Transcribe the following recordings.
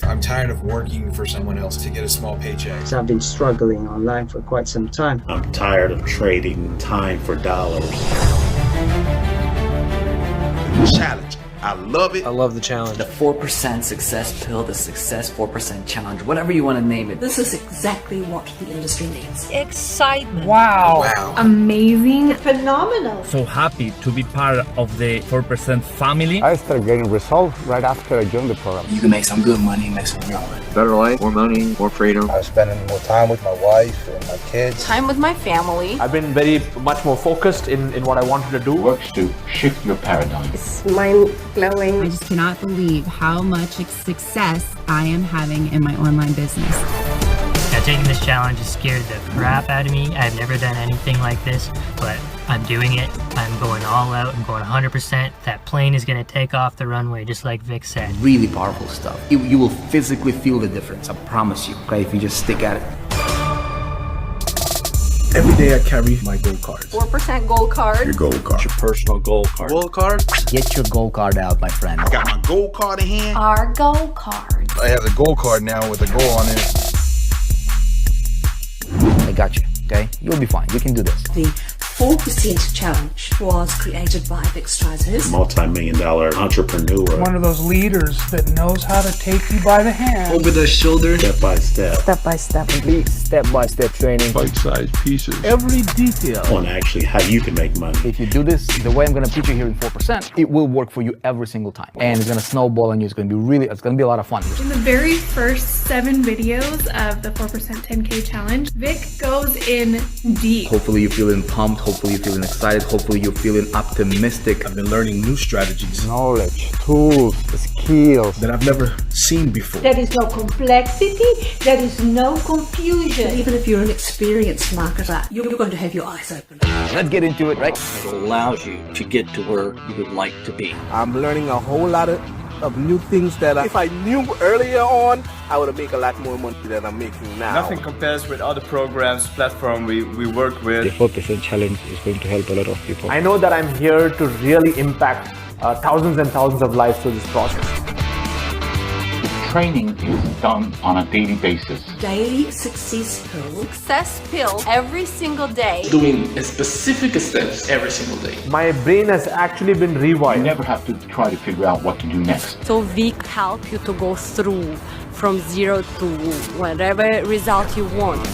I'm tired of working for someone else to get a small paycheck. So I've been struggling online for quite some time. I'm tired of trading time for dollars. Challenge. I love it. I love the challenge. The 4% success pill, the success 4% challenge, whatever you want to name it. This is exactly what the industry needs. Excitement. Wow. Amazing. Phenomenal. So happy to be part of the 4% family. I started getting results right after I joined the program. You can make some good money, make some real money. Better life, more money, more freedom. I was spending more time with my wife and my kids. Time with my family. I've been very much more focused in what I wanted to do. Works to shift your paradigm. It's mind-blowing. I just cannot believe how much success I am having in my online business. Now, taking this challenge has scared the crap out of me. I've never done anything like this, but I'm doing it. I'm going all out. I'm going 100%. That plane is going to take off the runway, just like Vic said. Really powerful stuff. You will physically feel the difference, I promise you, okay, if you just stick at it. Every day I carry my gold cards. 4% gold card. Your gold card. Your personal goal card. Gold card? Get your gold card out, my friend. I got my gold card in hand. Our gold card. I have the gold card now with a goal on it. I got you, okay? You'll be fine. You can do this. The 4% challenge was created by Vic Strizers. Multi-million-dollar entrepreneur. One of those leaders that knows how to take you by the hand. Over the shoulder. Step by step. Step by step. Complete step-by-step training. Bite-sized pieces. Every detail. On actually how you can make money. If you do this the way I'm going to teach you here in 4%, it will work for you every single time. And it's going to snowball on you. It's going to be a lot of fun. In the very first 7 videos of the 4% 10K challenge, Vic goes in deep. Hopefully you're feeling pumped. Hopefully you're feeling excited. Hopefully you're feeling optimistic. I've been learning new strategies Knowledge, tools, skills that I've never seen before. There is no complexity. There is no confusion. Even if you're an experienced marketer, you're going to have your eyes open. Let's get into it, right? It allows you to get to where you would like to be. I'm learning a whole lot of new things that if I knew earlier on, I would have made a lot more money than I'm making now. Nothing compares with other programs, platform we work with. The 4% challenge is going to help a lot of people. I know that I'm here to really impact thousands and thousands of lives through this process. Training is done on a daily basis. Daily success pill. Success pill every single day. Doing a specific steps every single day. My brain has actually been rewired. You never have to try to figure out what to do next. So Vic help you to go through from 0 to whatever result you want.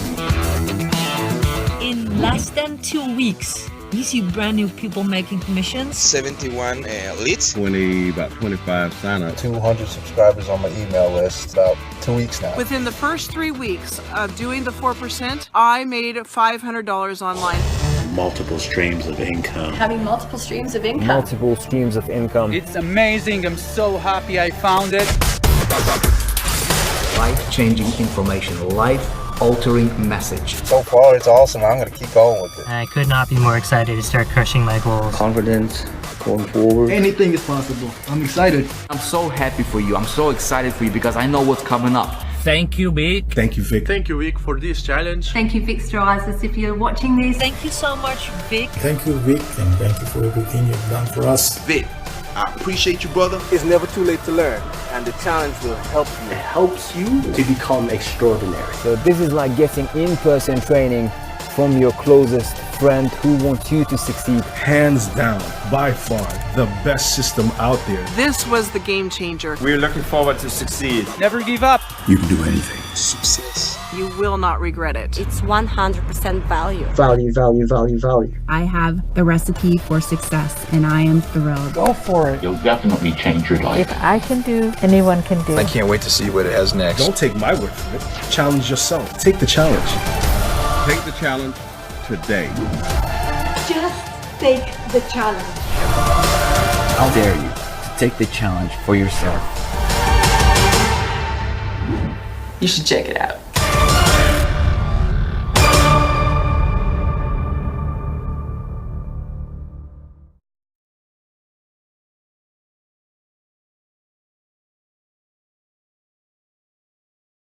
In less than 2 weeks, you see brand new people making commissions. 71 leads. About 25 sign-ups. 200 subscribers on my email list about 2 weeks now. Within the first 3 weeks of doing the 4%, I made $500 online. Multiple streams of income. Having multiple streams of income. Multiple streams of income. It's amazing. I'm so happy I found it. Life-changing information. Life-altering message. So far, it's awesome. I'm going to keep going with it. I could not be more excited to start crushing my goals. Confidence, going forward. Anything is possible. I'm excited. I'm so happy for you. I'm so excited for you because I know what's coming up. Thank you, Vic. Thank you, Vic. Thank you, Vic, for this challenge. Thank you, Vic Strizers, if you're watching this. Thank you so much, Vic. Thank you, Vic, and thank you for everything you've done for us. Vic, I appreciate you, brother. It's never too late to learn, and the challenge will help you. It helps you to become extraordinary. So this is like getting in-person training from your closest friend who wants you to succeed. Hands down, by far, the best system out there. This was the game changer. We're looking forward to succeed. Never give up. You can do anything. Success. You will not regret it. It's 100% value. Value, value, value, value. I have the recipe for success, and I am thrilled. Go for it. You'll definitely change your life. If I can do, anyone can do. I can't wait to see what it has next. Don't take my word for it. Challenge yourself. Take the challenge. Take the challenge today. Just take the challenge. How dare you to take the challenge for yourself. You should check it out.